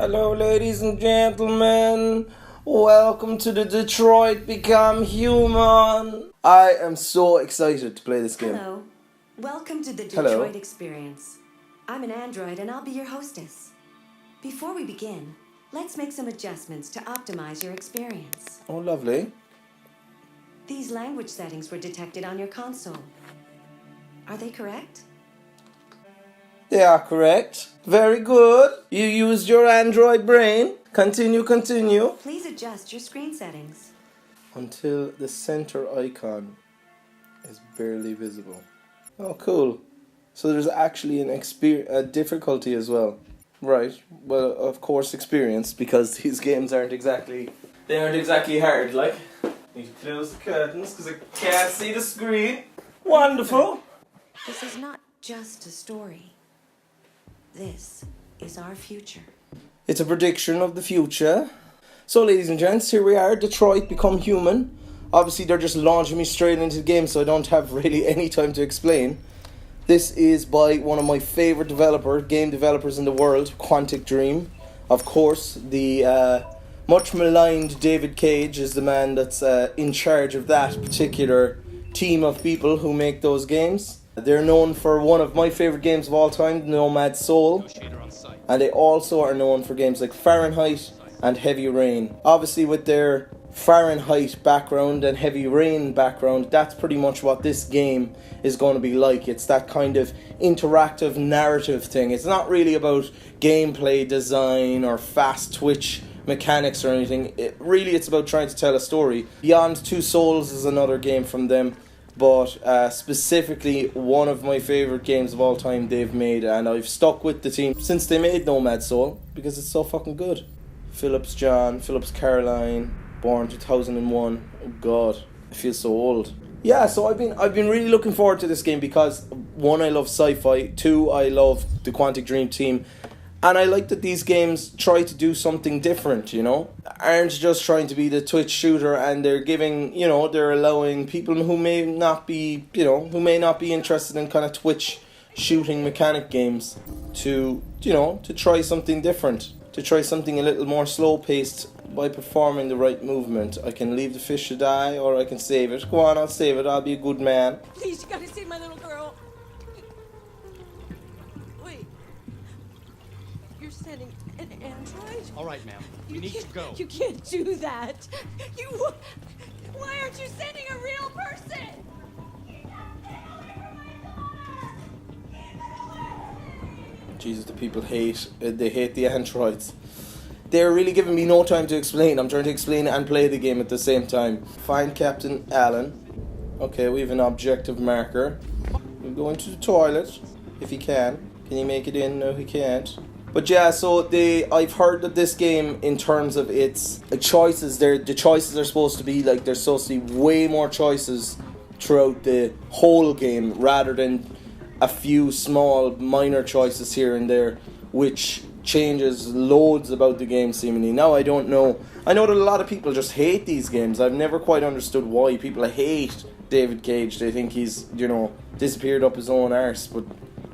Hello, ladies and gentlemen. Welcome to the Detroit Become Human. I am so excited to play this game. Hello. Welcome to the Detroit Experience. I'm an android and I'll be your hostess. Before we begin, let's make some adjustments to optimize your experience. Oh, lovely. These language settings were detected on your console. Are they correct? They are correct. Very good. You used your android brain. Continue. Please adjust your screen settings. Until the center icon is barely visible. Oh, cool. So there's actually a difficulty as well. Right. Well, of course, experience, because these games aren't exactly hard. Like, need to close the curtains because I can't see the screen. Wonderful. This is not just a story. This is our future. It's a prediction of the future. So, ladies and gents, here we are, Detroit Become Human. Obviously, they're just launching me straight into the game, so I don't have really any time to explain. This is by one of my favourite game developers in the world, Quantic Dream. Of course, the much maligned David Cage is the man that's in charge of that particular team of people who make those games. They're known for one of my favourite games of all time, Nomad Soul. And they also are known for games like Fahrenheit and Heavy Rain. Obviously, with their Fahrenheit background and Heavy Rain background, that's pretty much what this game is going to be like. It's that kind of interactive narrative thing. It's not really about gameplay design or fast twitch mechanics or anything. It's about trying to tell a story. Beyond Two Souls is another game from them, but specifically one of my favourite games of all time they've made, and I've stuck with the team since they made Nomad Soul because it's so fucking good. Phillips Caroline, born 2001. Oh god, I feel so old. Yeah, so I've been really looking forward to this game because one, I love sci-fi, two, I love the Quantic Dream team, and I like that these games try to do something different, aren't just trying to be the Twitch shooter, and they're giving, they're allowing people who may not be interested in kind of Twitch shooting mechanic games to try something different, to try something a little more slow-paced by performing the right movement. I can leave the fish to die, or I can save it. Go on, I'll save it. I'll be a good man. Please, you gotta save my little girl. Wait. You're sending an android? All right, ma'am. We need to go. You can't do that. Why aren't you sending a real person? Jesus, the people hate the androids. They're really giving me no time to explain. I'm trying to explain and play the game at the same time. Find Captain Allen. Okay, we have an objective marker. We'll go into the toilet, if he can. Can he make it in? No, he can't. But yeah, so I've heard that this game, in terms of its choices, the choices are supposed to be like, there's supposed to be way more choices throughout the whole game, rather than a few small minor choices here and there, which changes loads about the game seemingly. Now, I don't know. I know that a lot of people just hate these games. I've never quite understood why people hate David Cage. They think he's, disappeared up his own arse. But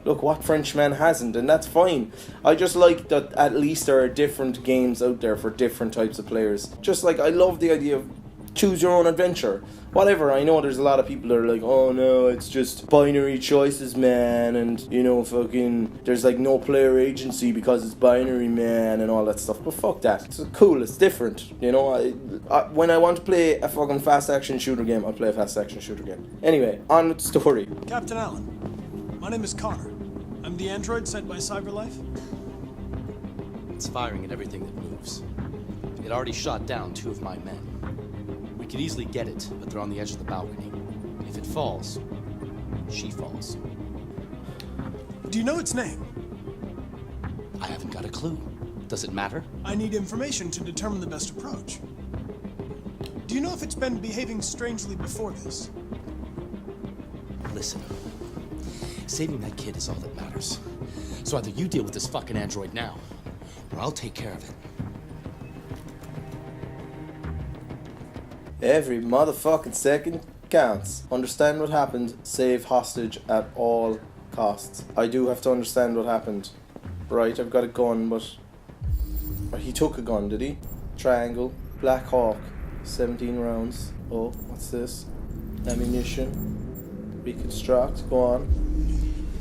look, what Frenchman hasn't? And that's fine. I just like that at least there are different games out there for different types of players. Just like I love the idea of choose your own adventure. Whatever, I know there's a lot of people that are like, oh no, it's just binary choices, man, and fucking there's like no player agency because it's binary, man, and all that stuff. But fuck that. It's cool, it's different. When I want to play a fucking fast action shooter game, I'll play a fast action shooter game. Anyway, on with the story. Captain Allen, my name is Connor. I'm the android sent by CyberLife. It's firing at everything that moves. It already shot down 2 of my men. We could easily get it, but they're on the edge of the balcony. If it falls, she falls. Do you know its name? I haven't got a clue. Does it matter? I need information to determine the best approach. Do you know if it's been behaving strangely before this? Listen, saving that kid is all that matters. So either you deal with this fucking android now, or I'll take care of it. Every motherfucking second counts. Understand what happened, save hostage at all costs. I do have to understand what happened. Right, I've got a gun, but Or he took a gun, did he? Triangle. Black Hawk. 17 rounds. Oh, what's this? Ammunition. Reconstruct. Go on.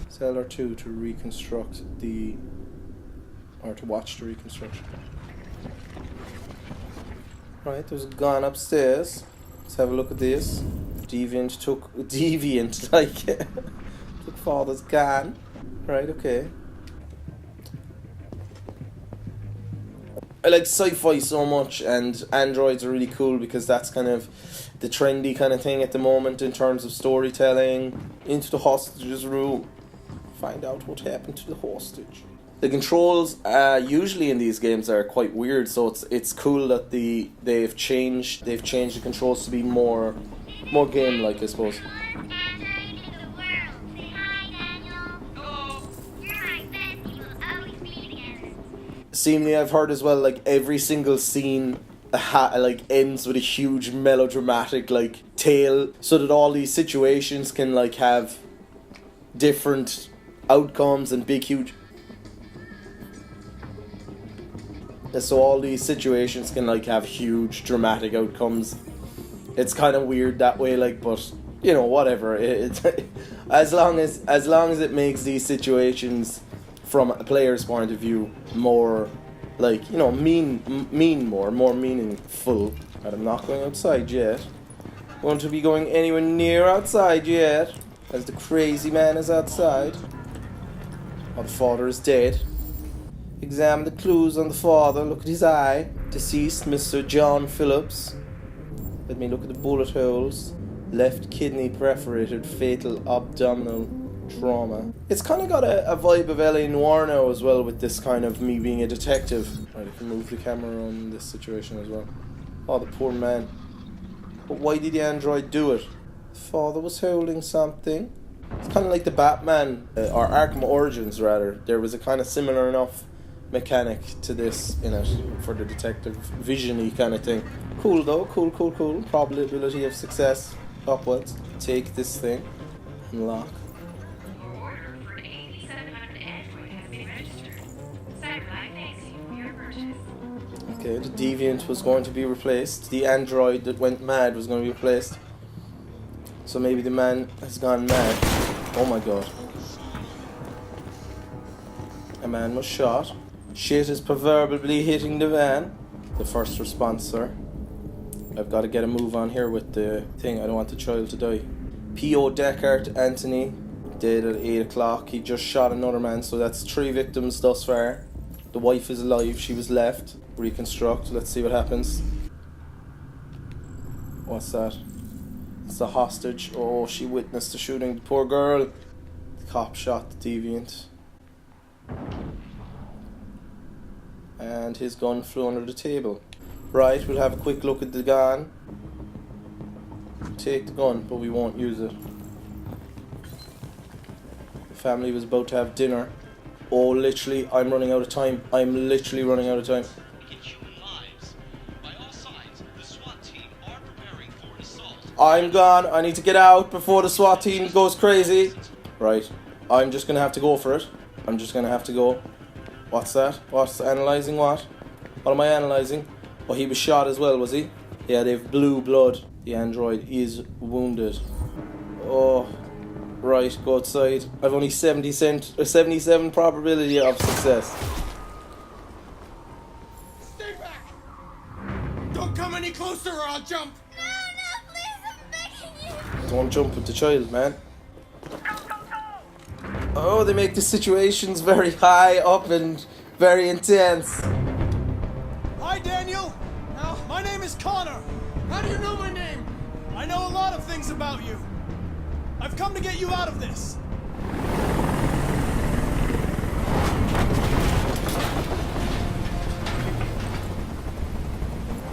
Sell R2 to reconstruct the... or to watch the reconstruction. Right, there's a gun upstairs. Let's have a look at this. Deviant took father's gun. Right, okay. I like sci-fi so much, and androids are really cool because that's kind of the trendy kind of thing at the moment in terms of storytelling. Into the hostage's room. Find out what happened to the hostage. The controls usually in these games are quite weird, so it's cool that they've changed the controls to be more game-like, I suppose. Seemingly, I've heard as well, like every single scene ends with a huge melodramatic tale, so that all these situations can have different outcomes and big huge. So all these situations can have huge dramatic outcomes. It's kind of weird that way, but whatever. As long as it makes these situations from a player's point of view more more meaningful. And I'm not going outside yet. Won't be going anywhere near outside yet, as the crazy man is outside. Oh, the father is dead. Examine the clues on the father. Look at his eye. Deceased, Mr. John Phillips. Let me look at the bullet holes. Left kidney perforated, fatal abdominal trauma. It's kind of got a vibe of LA Noire now as well, with this kind of me being a detective. Right, I can move the camera on this situation as well. Oh, the poor man. But why did the android do it? The father was holding something. It's kind of like the Batman, or Arkham Origins rather. There was a kind of similar enough mechanic to this in it for the detective vision-y kind of thing. Cool though, cool. Probability of success upwards. Take this thing. Unlock. Your order for 8700 Android has been registered. Cyberlife thanks you for your purchase. Okay, the Deviant was going to be replaced. The android that went mad was going to be replaced. So maybe the man has gone mad. Oh my god. A man was shot. Shit is proverbially hitting the van. The first response, sir. I've got to get a move on here with the thing. I don't want the child to die. P.O. Deckard Anthony, dead at 8 o'clock. He just shot another man, so that's 3 victims thus far. The wife is alive. She was left. Reconstruct. Let's see what happens. What's that? It's the hostage. Oh, she witnessed the shooting. The poor girl. The cop shot the Deviant. And his gun flew under the table. Right, we'll have a quick look at the gun. Take the gun, but we won't use it. The family was about to have dinner. Oh, literally, I'm running out of time. I'm literally running out of time. I'm gone. I need to get out before the SWAT team goes crazy. Right, I'm just gonna have to go for it. I'm just gonna have to go. What's that? What's analysing what? What am I analysing? Oh, he was shot as well, was he? Yeah, they've blue blood. The android is wounded. Oh, right, go outside. I've only 77 probability of success. Stay back! Don't come any closer or I'll jump! No, please, I'm begging you. Don't jump with the child, man. Oh, they make the situations very high up and very intense. Hi, Daniel! My name is Connor. How do you know my name? I know a lot of things about you. I've come to get you out of this.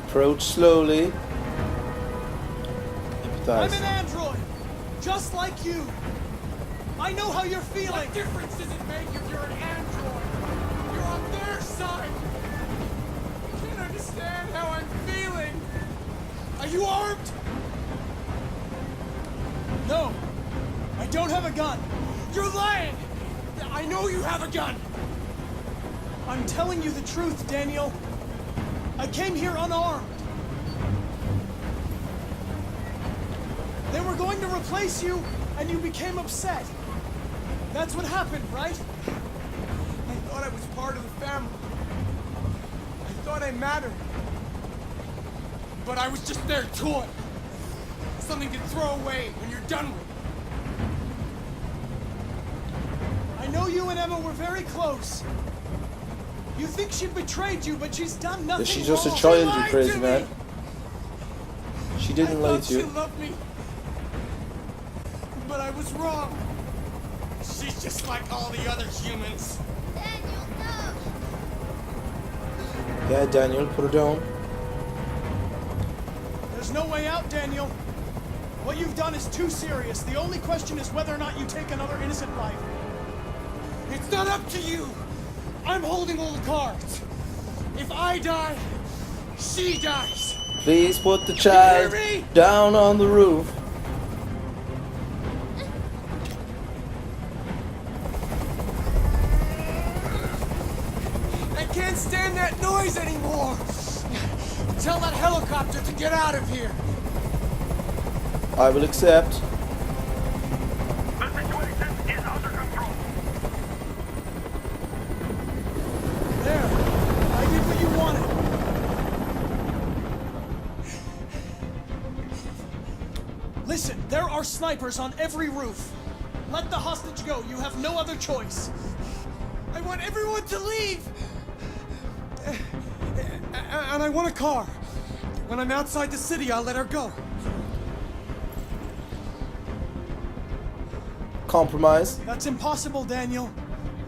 Approach slowly. Empathize. I'm an android, just like you. I know how you're feeling. What difference does it make if you're an android? You're on their side. You can't understand how I'm feeling. Are you armed? No, I don't have a gun. You're lying. I know you have a gun. I'm telling you the truth, Daniel. I came here unarmed. They were going to replace you, and you became upset. That's what happened, right? I thought I was part of the family. I thought I mattered. But I was just their toy. Something to throw away when you're done with it. I know you and Emma were very close. You think she betrayed you, but she's done nothing She's just wrong. a child, She you lied crazy to man. me. She didn't lie I thought to you. she loved me. But I was wrong. She's just like all the other humans. Daniel, no! Yeah, Daniel, put her down. There's no way out, Daniel. What you've done is too serious. The only question is whether or not you take another innocent life. It's not up to you. I'm holding all the cards. If I die, she dies. Please put the child hear me? down on the roof. I can't stand that noise anymore. Tell that helicopter to get out of here. I will accept. The situation is under control. There. I did what you wanted. Listen, there are snipers on every roof. Let the hostage go. You have no other choice. I want everyone to leave. And I want a car. When I'm outside the city, I'll let her go. Compromise. That's impossible, Daniel.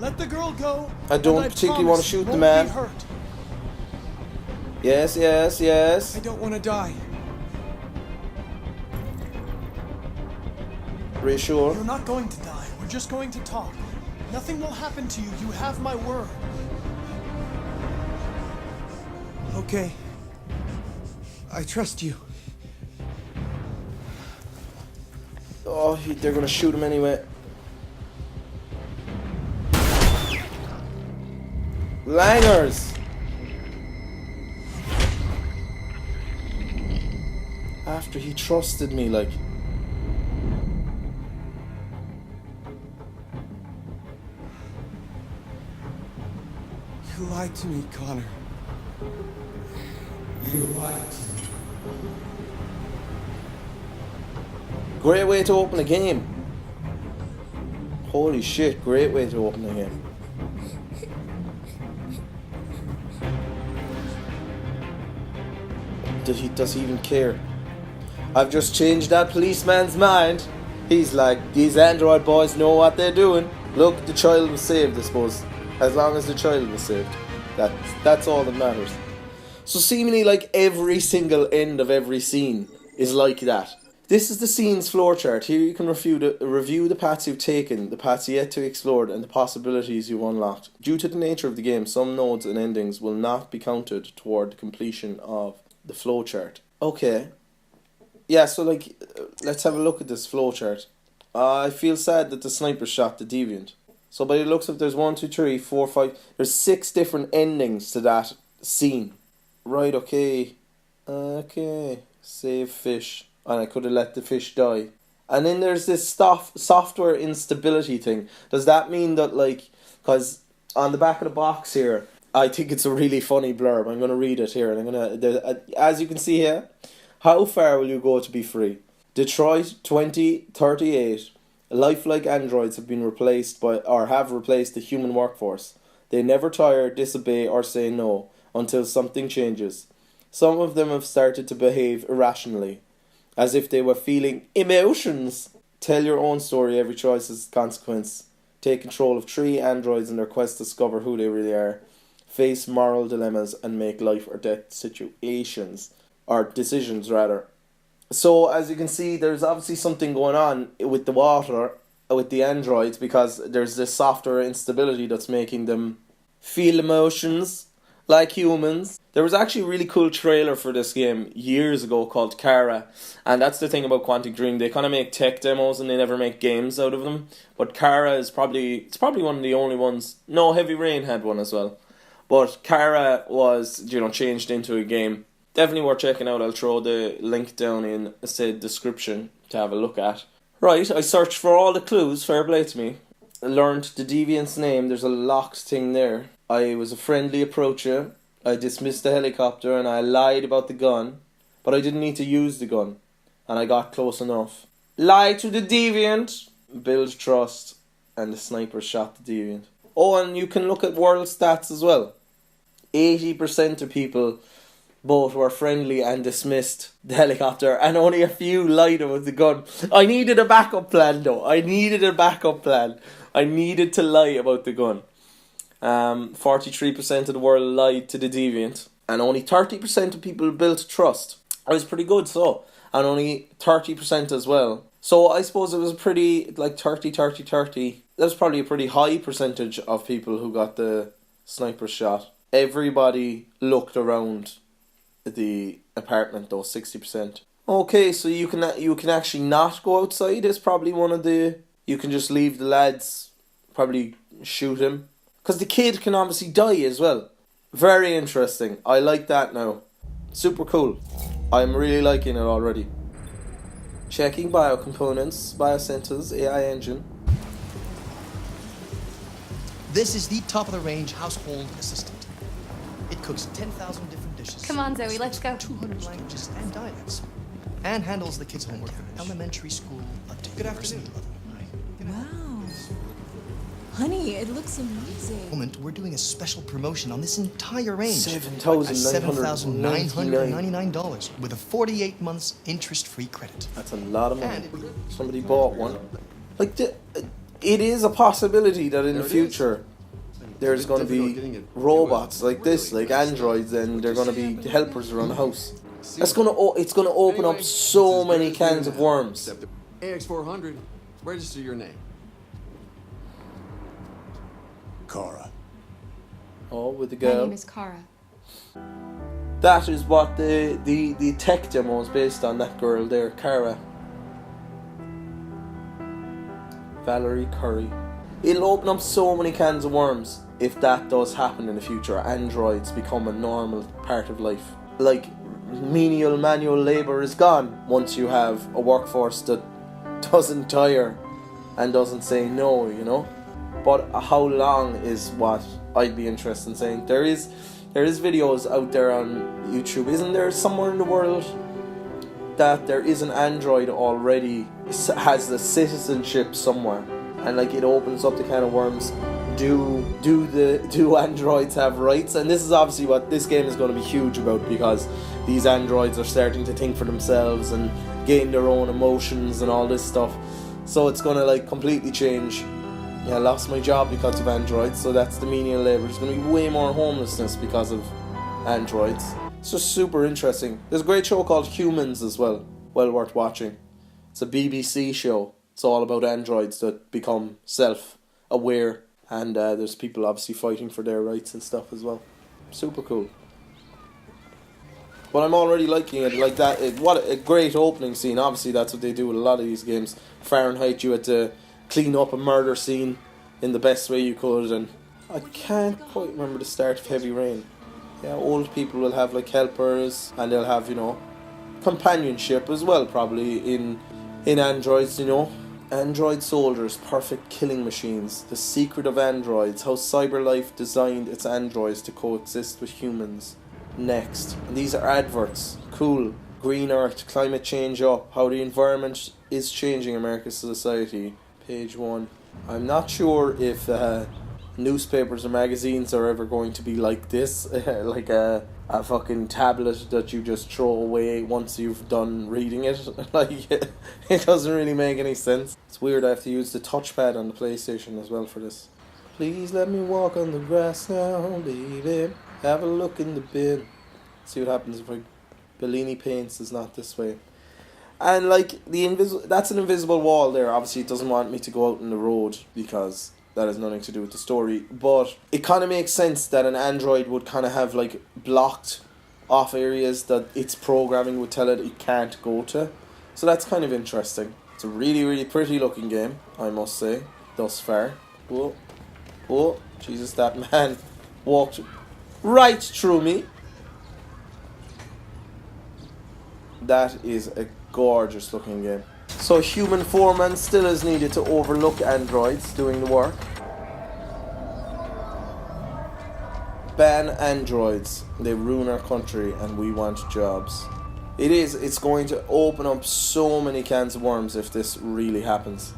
Let the girl go. I don't and particularly promise want to shoot you the won't man. be hurt. Yes, yes, yes. I don't want to die. Reassure. You're not going to die. We're just going to talk. Nothing will happen to you. You have my word. Okay. I trust you. Oh, they're gonna shoot him anyway. Langers! After he trusted me, like. You lied to me, Connor. You lied to me. Great way to open a game. Holy shit, great way to open a game. Does he even care? I've just changed that policeman's mind. He's like, these android boys know what they're doing. Look, the child was saved, I suppose. As long as the child was saved. That's all that matters. So seemingly like every single end of every scene is like that. This is the scene's flowchart. Here you can review the paths you've taken, the paths yet to explored, and the possibilities you've unlocked. Due to the nature of the game, some nodes and endings will not be counted toward the completion of the flowchart. Okay. Yeah, so like, let's have a look at this flowchart. I feel sad that the sniper shot the deviant. So by the looks of, there's 1, 2, 3, 4, 5. There's 6 different endings to that scene. Right, okay. Okay. Save fish. And I could have let the fish die. And then there's this software instability thing. Does that mean that, like, because on the back of the box here, I think it's a really funny blurb. I'm going to read it here. And I'm going to, as you can see here, how far will you go to be free? Detroit 2038. Lifelike androids have been replaced by, or have replaced the human workforce. They never tire, disobey, or say no until something changes. Some of them have started to behave irrationally, as if they were feeling emotions. Tell your own story, every choice has consequence. Take control of 3 androids in their quest to discover who they really are. Face moral dilemmas and make life or death situations, or decisions rather. So as you can see, there's obviously something going on with the water, with the androids, because there's this software instability that's making them feel emotions like humans. There was actually a really cool trailer for this game years ago called Kara, and that's the thing about Quantic Dream. They kind of make tech demos and they never make games out of them. But Kara is probably one of the only ones. No, Heavy Rain had one as well. But Kara was, changed into a game. Definitely worth checking out. I'll throw the link down in said description to have a look at. Right, I searched for all the clues, fair play to me. I learned the deviant's name, there's a locked thing there. I was a friendly approacher. I dismissed the helicopter and I lied about the gun. But I didn't need to use the gun. And I got close enough. Lie to the deviant. Build trust. And the sniper shot the deviant. Oh, and you can look at world stats as well. 80% of people both were friendly and dismissed the helicopter, and only a few lied about the gun. I needed a backup plan though. I needed to lie about the gun. 43% of the world lied to the deviant, and only 30% of people built trust. I was pretty good, so. And only 30% as well. So I suppose it was pretty, 30. That was probably a pretty high percentage of people who got the sniper shot. Everybody looked around the apartment though, 60%. Okay, so you can actually not go outside. It's probably one of the... You can just leave the lads, probably shoot him. Because the kid can obviously die as well. Very interesting. I like that now. Super cool. I'm really liking it already. Checking biocomponents, biocenters, AI engine. This is the top-of-the-range household assistant. It cooks 10,000 different dishes. Come on, Zoe, let's go. 200 languages and dialects. And handles the kids' homework from elementary school up to Good afternoon. Wow. Honey, it looks amazing. Moment, we're doing a special promotion on this entire range. $7,999 with a 48 months interest-free credit. That's a lot of money. Somebody bought one. It is a possibility that in the future there's going to be robots like this, like androids, and they're going to be helpers around the house. It's going to open up so many cans of worms. AX400, register your name. Kara. Oh, with the My girl. name is Kara. That is what the tech demo is based on, that girl there, Kara. Valerie Curry. It'll open up so many cans of worms if that does happen in the future. Androids become a normal part of life. Like, menial manual labour is gone once you have a workforce that doesn't tire and doesn't say no, But how long is what I'd be interested in saying. There is videos out there on YouTube. Isn't there somewhere in the world that there is an android already, has the citizenship somewhere, and it opens up the can of worms? Do androids have rights? And this is obviously what this game is going to be huge about, because these androids are starting to think for themselves and gain their own emotions and all this stuff. So it's going to completely change. Yeah, I lost my job because of androids, so that's the menial labour. There's going to be way more homelessness because of androids. It's just super interesting. There's a great show called Humans as well. Well worth watching. It's a BBC show. It's all about androids that become self-aware, and there's people obviously fighting for their rights and stuff as well. Super cool. But I'm already liking it like that. What a great opening scene. Obviously that's what they do with a lot of these games. Fahrenheit, you had to clean up a murder scene in the best way you could, and I can't quite remember the start of Heavy Rain. Yeah, old people will have helpers, and they'll have, companionship as well, probably in androids, Android soldiers, perfect killing machines. The secret of androids, how CyberLife designed its androids to coexist with humans. Next, and these are adverts. Cool. Green Earth, climate change up, how the environment is changing America's society. Page 1. I'm not sure if newspapers or magazines are ever going to be like this, like a fucking tablet that you just throw away once you've done reading it. It doesn't really make any sense. It's weird I have to use the touchpad on the PlayStation as well for this. Please let me walk on the grass now, baby. Have a look in the bin. See what happens if Bellini paints is not this way. And that's an invisible wall there. Obviously it doesn't want me to go out on the road because that has nothing to do with the story. But it kind of makes sense that an android would kind of have blocked off areas that its programming would tell it can't go to. So that's kind of interesting. It's a really, really pretty looking game, I must say, thus far. Whoa. Oh, Jesus, that man walked right through me. That is a gorgeous looking game. So human foreman still is needed to overlook androids doing the work. Ban androids. They ruin our country and we want jobs. It's going to open up so many cans of worms if this really happens.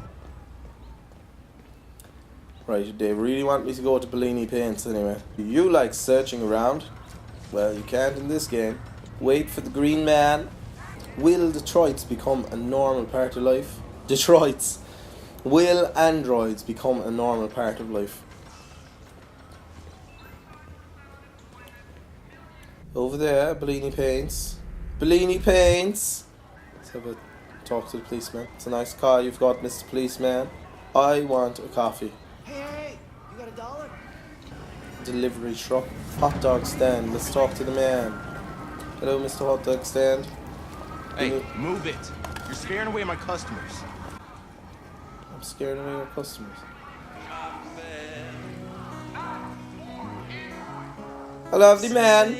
Right, they really want me to go to Bellini Paints anyway. You like searching around? Well, you can't in this game. Wait for the green man. Will Detroit's become a normal part of life? Detroit's. Will androids become a normal part of life? Over there, Bellini Paints. Bellini Paints! Let's have a talk to the policeman. It's a nice car you've got, Mr. Policeman. I want a coffee. Hey, you got $1? Delivery truck. Hot dog stand. Let's talk to the man. Hello, Mr. Hot dog stand. Hey, move it. You're scaring away my customers. I'm scaring away your customers. I love the man.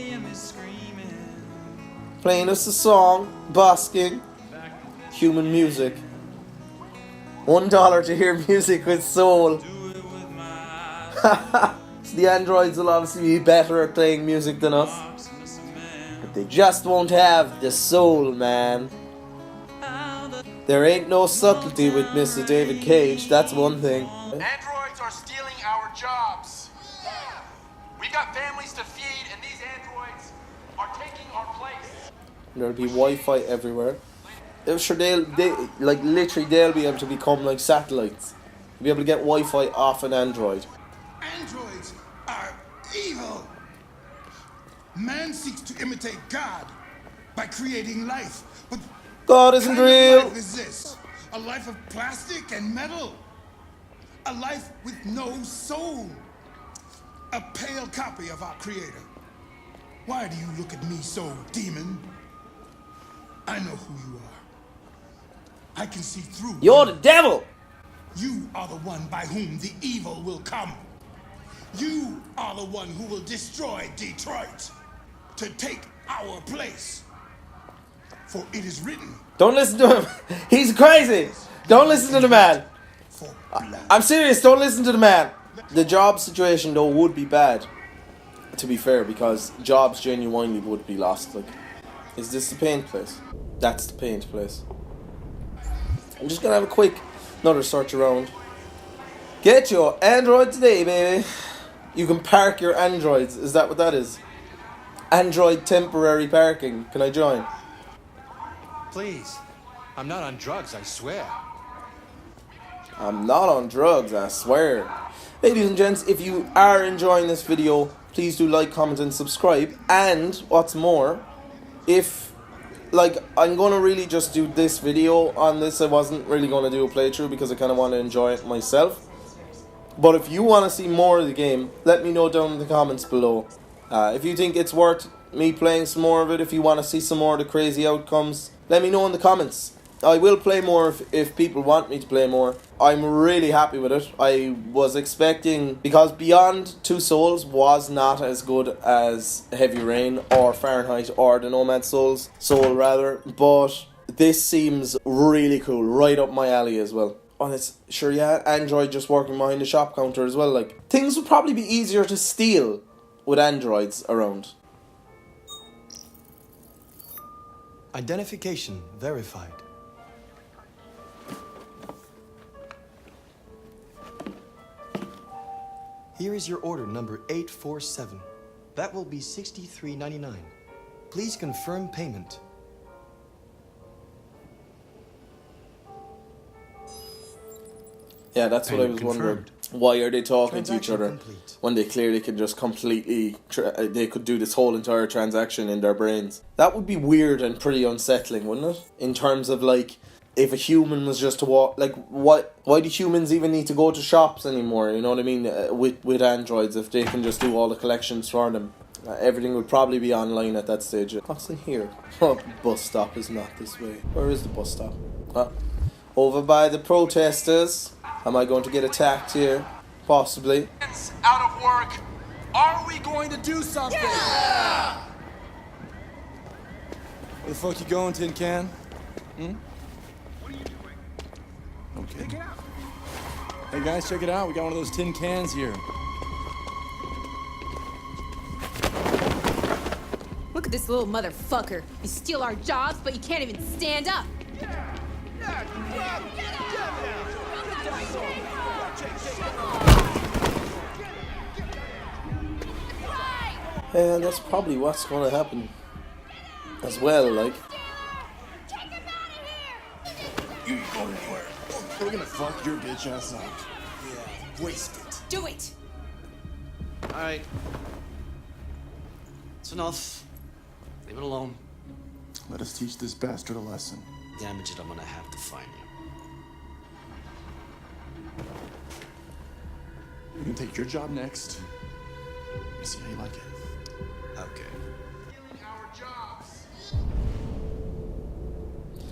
Playing us a song. Basking. Human music. $1 to hear music with soul. So the androids will obviously be better at playing music than us. But they just won't have the soul, man. There ain't no subtlety with Mr. David Cage, that's one thing. Androids are stealing our jobs. We've got families to feed, and these androids are taking our place. There'll be Wi-Fi everywhere. Sure, they'll be able to become like satellites. You'll be able to get Wi-Fi off an android. Androids are evil. Man seeks to imitate God by creating life, but God isn't what kind real. of life is this? A life of plastic and metal? A life with no soul? A pale copy of our Creator. Why do you look at me so, demon? I know who you are. I can see through. You're the devil. You are the one by whom the evil will come. You are the one who will destroy Detroit to take our place. For it is written. Don't listen to him. He's crazy. Don't listen to the man. I'm serious. Don't listen to the man. The job situation though would be bad, to be fair, because jobs genuinely would be lost. Like, is this the paint place? That's the paint place. I'm just gonna have a quick another search around. Get your Android today, baby. You can park your androids. Is that what that is? Android temporary parking. Can I join? Please. I'm not on drugs, I swear. I'm not on drugs, I swear. Ladies and gents, if you are enjoying this video, please do like, comment and subscribe. And what's more, if I'm going to really just do this video on this. I wasn't really going to do a playthrough because I kind of want to enjoy it myself. But if you want to see more of the game, let me know down in the comments below. If you think it's worth me playing some more of it, if you want to see some more of the crazy outcomes, let me know in the comments. I will play more if people want me to play more. I'm really happy with it. I was expecting, because Beyond Two Souls was not as good as Heavy Rain or Fahrenheit or the Nomad Soul rather, but this seems really cool, right up my alley as well. And it's sure, yeah, Android just working behind the shop counter as well. Like, things would probably be easier to steal with androids around. Identification verified. Here is your order number 847. That will be $63.99. Please confirm payment. Yeah, that's what I was wondering. Why are they talking to each other when they clearly can just completely... they could do this whole entire transaction in their brains. That would be weird and pretty unsettling, wouldn't it? In terms of, like, if a human was just to walk... Like, why do humans even need to go to shops anymore? You know what I mean? With androids, if they can just do all the collections for them. Everything would probably be online at that stage. What's in here? Oh, bus stop is not this way. Where is the bus stop? Over by the protesters. Am I going to get attacked here? Possibly. Out of work. Are we going to do something? Yeah! Where the fuck you going, Tin Can? Hmm? What are you doing? Okay. Take it out. Hey guys, check it out. We got one of those tin cans here. Look at this little motherfucker. You steal our jobs, but you can't even stand up. Yeah, that's probably what's going to happen as well, like. You ain't going anywhere. We're gonna fuck your bitch ass up. Yeah, waste it. Do it! Alright. It's enough. Leave it alone. Let us teach this bastard a lesson. Damage it, I'm gonna have to find you. You can take your job next. You see how you like it. Okay.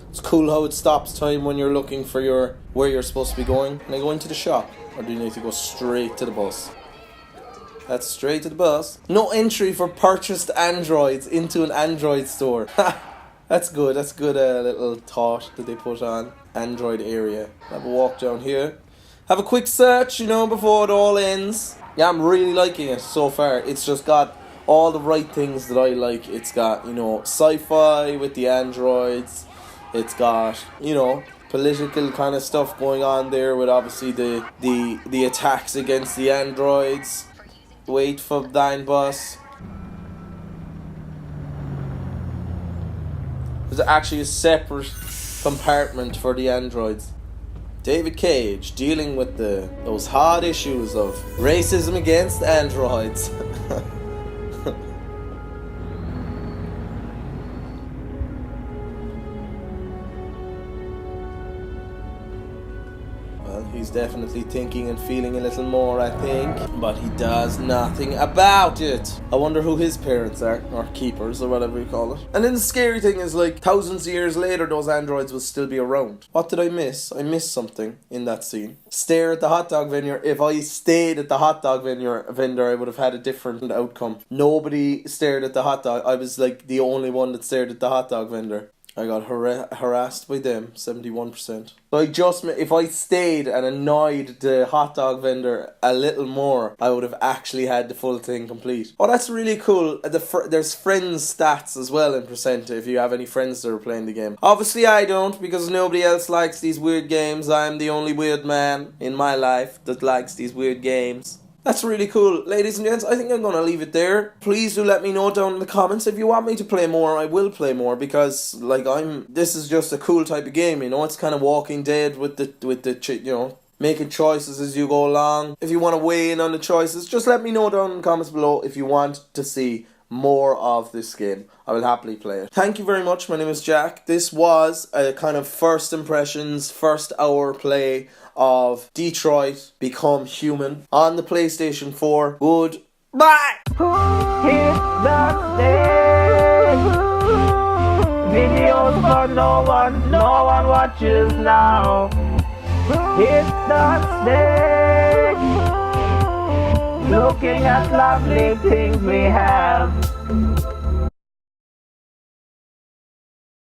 It's cool how it stops time when you're looking for where you're supposed to be going. Can I go into the shop? Or do you need to go straight to the bus? That's straight to the bus. No entry for purchased androids into an android store. That's good. That's good little thought that they put on. Android area. Have a walk down here. Have a quick search, you know, before it all ends. Yeah, I'm really liking it so far. It's just got all the right things that I like. It's got, you know, sci-fi with the androids. It's got, you know, political kind of stuff going on there with obviously the attacks against the androids. Wait for thine bus. There's actually a separate compartment for the androids. David Cage dealing with those hard issues of racism against androids. He's definitely thinking and feeling a little more, I think, but he does nothing about it. I wonder who his parents are, or keepers, or whatever you call it. And then the scary thing is, like, thousands of years later, those androids will still be around. What did I miss? I missed something in that scene. Stare at the hot dog vendor. If I stayed at the hot dog vendor, I would have had a different outcome. Nobody stared at the hot dog. I was, like, the only one that stared at the hot dog vendor. I got harassed by them, 71%. So if I stayed and annoyed the hot dog vendor a little more, I would have actually had the full thing complete. Oh, that's really cool. There's friends stats as well in percent if you have any friends that are playing the game. Obviously I don't, because nobody else likes these weird games. I'm the only weird man in my life that likes these weird games. That's really cool. Ladies and gents, I think I'm going to leave it there. Please do let me know down in the comments. If you want me to play more, I will play more, because like this is just a cool type of game, you know. It's kind of Walking Dead with the you know, making choices as you go along. If you want to weigh in on the choices, just let me know down in the comments below if you want to see more of this game. I will happily play it. Thank you very much. My name is Jack. This was a kind of first impressions, first hour play of Detroit Become Human on the PlayStation 4. Goodbye! Hit the snake. Videos for no one watches now. Hit the snake. Looking at lovely things we have.